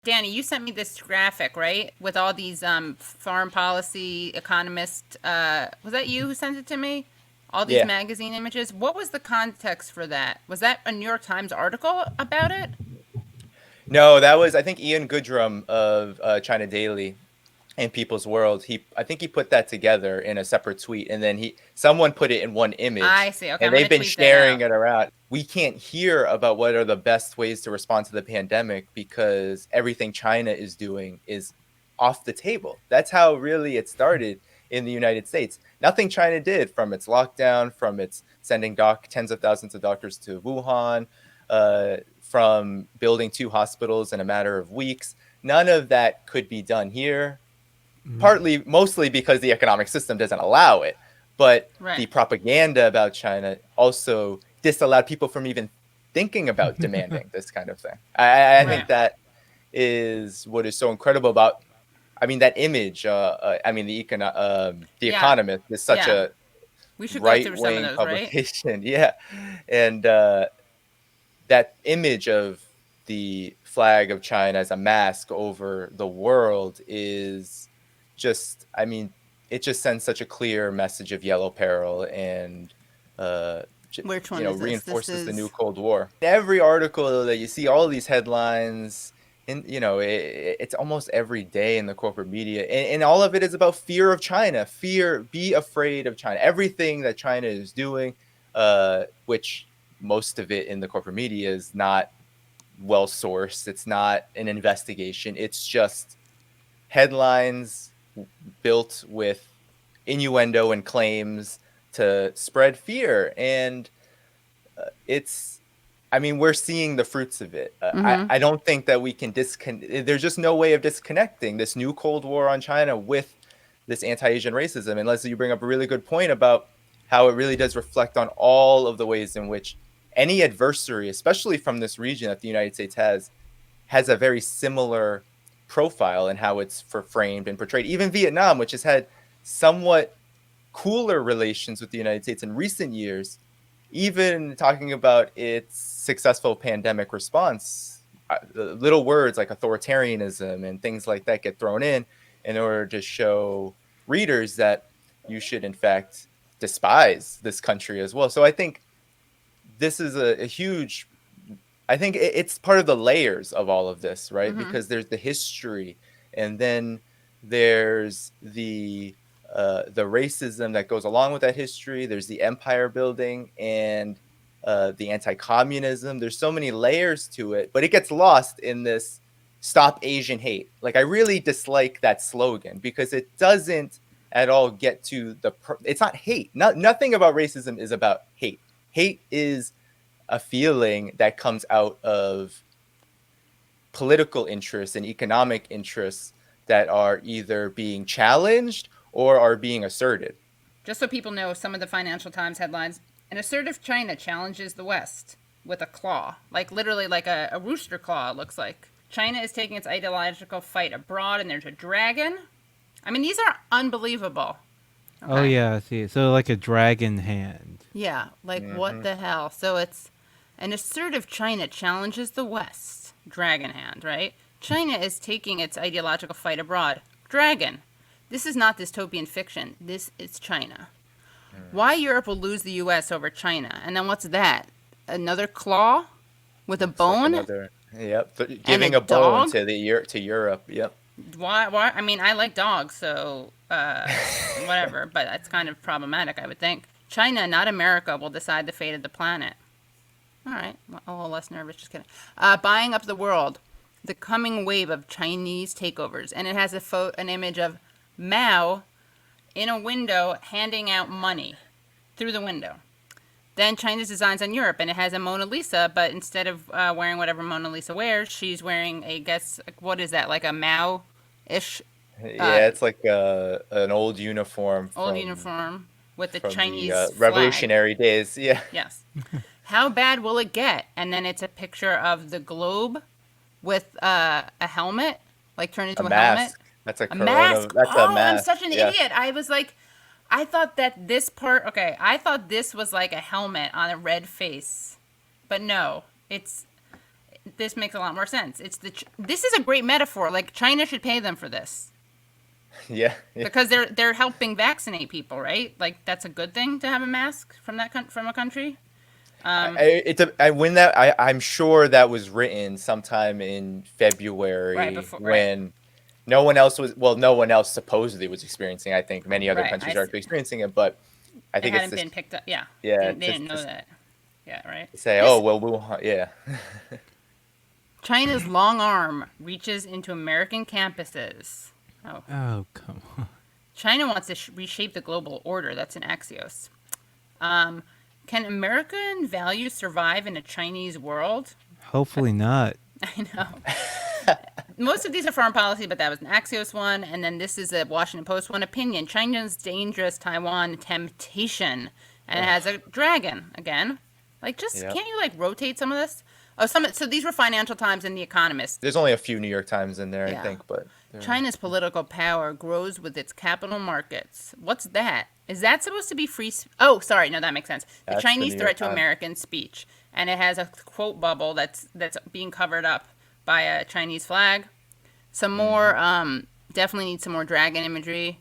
Danny, you sent me this graphic, right? With all these foreign policy economist. Was that you who sent it to me? All these Yeah. magazine images. What was the context for that? Was that a New York Times article about it? No, that was I think Ian Goodrum of China Daily and People's World. I think he put that together in a separate tweet, and then someone put it in one image, I see. Okay, and I'm gonna they've been tweet that sharing out. it around. We can't hear about what are the best ways to respond to the pandemic because everything China is doing is off the table. That's how really it started in the United States. Nothing China did, from its lockdown, from its sending tens of thousands of doctors to Wuhan, from building 2 hospitals in a matter of weeks. None of that could be done here, mostly because the economic system doesn't allow it. But Right. the propaganda about China also disallowed people from even thinking about demanding this kind of thing. I Right. think that is what is so incredible about. I mean, that image. I mean, the Yeah. Economist is such Yeah. a We should go right through some of wing those, right? publication. Yeah, and that image of the flag of China as a mask over the world is just, I mean, it just sends such a clear message of yellow peril and, uh, Which one is this? This reinforces the new is. Cold War. Every article that you see, all these headlines, and it's almost every day in the corporate media, and all of it is about fear of China. Be afraid of China. Everything that China is doing, which most of it in the corporate media is not well sourced. It's not an investigation. It's just headlines built with innuendo and claims to spread fear. And it's, I mean, we're seeing the fruits of it. I don't think that we can disconnect. There's just no way of disconnecting this new Cold War on China with this anti-Asian racism, unless you bring up a really good point about how it really does reflect on all of the ways in which any adversary, especially from this region that the United States has a very similar profile in how it's framed and portrayed. Even Vietnam, which has had somewhat cooler relations with the United States in recent years, even talking about its successful pandemic response, little words like authoritarianism and things like that get thrown in order to show readers that you should, in fact, despise this country as well. So I think this is a huge, I think it's part of the layers of all of this, right? Because there's the history, and then there's the racism that goes along with that history. There's the empire building and the anti-communism. There's so many layers to it, but it gets lost in this "Stop Asian Hate." Like, I really dislike that slogan because it doesn't at all get to it's not hate. Nothing about racism is about hate. Hate is a feeling that comes out of political interests and economic interests that are either being challenged or are being asserted. Just so people know, some of the Financial Times headlines: an assertive China challenges the West with a claw. Like, literally, like a rooster claw, it looks like. China is taking its ideological fight abroad, and there's a dragon. I mean, these are unbelievable. Oh Okay. yeah, I see. So like a dragon hand. Yeah, like what Mm-hmm. the hell? So it's an assertive China challenges the West. Dragon hand, right? China is taking its ideological fight abroad. Dragon. This is not dystopian fiction. This is China. Why Europe will lose the US over China. And then what's that? Another claw with a It's like bone another, yep, and a giving a bone dog? to to Europe. Yep. Why I mean, I like dogs, so whatever, but that's kind of problematic, I would think. China, not America, will decide the fate of the planet. All right, a little less nervous. Just kidding. Buying up the world, the coming wave of Chinese takeovers, and it has an image of Mao in a window handing out money through the window. Then China's designs on Europe, and it has a Mona Lisa, but instead of wearing whatever Mona Lisa wears, she's wearing a guess. What is that? Like a Mao-ish uh, Yeah, it's like an old uniform old uniform with the the Chinese flag. Revolutionary days. Yeah, Yes. How bad will it get? And then it's a picture of the globe with a helmet, like turned a into a helmet. mask. That's a A corona. mask. That's a Oh, I'm mask. such an Yeah. idiot. I was like, I thought that this part, okay, I thought this was like a helmet on a red face. But no, this makes a lot more sense. This is a great metaphor. Like China should pay them for this Yeah. because they're helping vaccinate people, right? Like that's a good thing to have a mask from from a country. I'm sure that was written sometime in Right February before, right, when no one else supposedly was experiencing. I think many other right. countries are experiencing it, but I It think it's hadn't this. been picked up. Yeah, Yeah, they didn't know that. Yeah, right. to say, oh This well, Wuhan, yeah. China's long arm reaches into American campuses. Oh, Oh, come on. China wants to reshape the global order. That's an Axios. Can American values survive in a Chinese world? Hopefully not. I know. Most of these are foreign policy, but that was an Axios one. And then this is a Washington Post one. Opinion: China's dangerous Taiwan temptation. And it has a dragon again. Like, just Yep. can't you like rotate some of this? Oh, so these were Financial Times and The Economist. There's only a few New York Times in there, I Yeah. think, but China's political power grows with its capital markets. What's that? Is that supposed to be free? Oh, sorry, no, that makes sense. The That's the Chinese New threat York to Times. American speech, and it has a quote bubble that's being covered up by a Chinese flag. Some more, definitely need some more dragon imagery.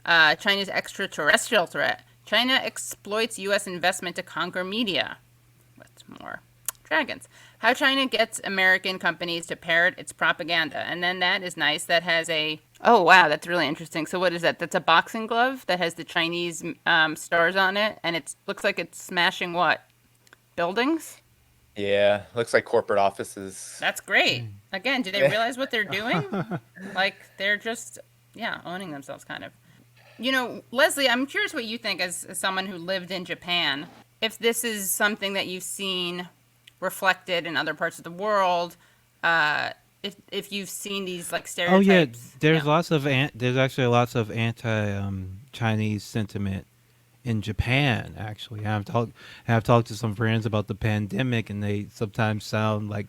China's extraterrestrial threat. China exploits U.S. investment to conquer media. What's more? Dragons. How China gets American companies to parrot its propaganda. And then that is nice. That has a... Oh, wow, that's really interesting. So what is that? That's a boxing glove that has the Chinese stars on it. And it looks like it's smashing what? Buildings? yeah, looks like corporate offices. That's great. Again, do they realize what they're doing? Like, they're just, yeah, owning themselves, kind of. You know, Leslie, I'm curious what you think as someone who lived in Japan. If this is something that you've seen reflected in other parts of the world, if you've seen these like Oh yeah, stereotypes. there's Yeah. lots of there's actually lots of anti Chinese sentiment in Japan. Actually, I've talked to some friends about the pandemic, and they sometimes sound like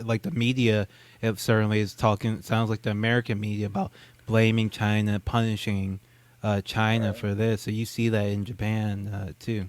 like the media. It certainly is talking. Sounds like the American media about blaming China, punishing China Right. for this. So you see that in Japan too.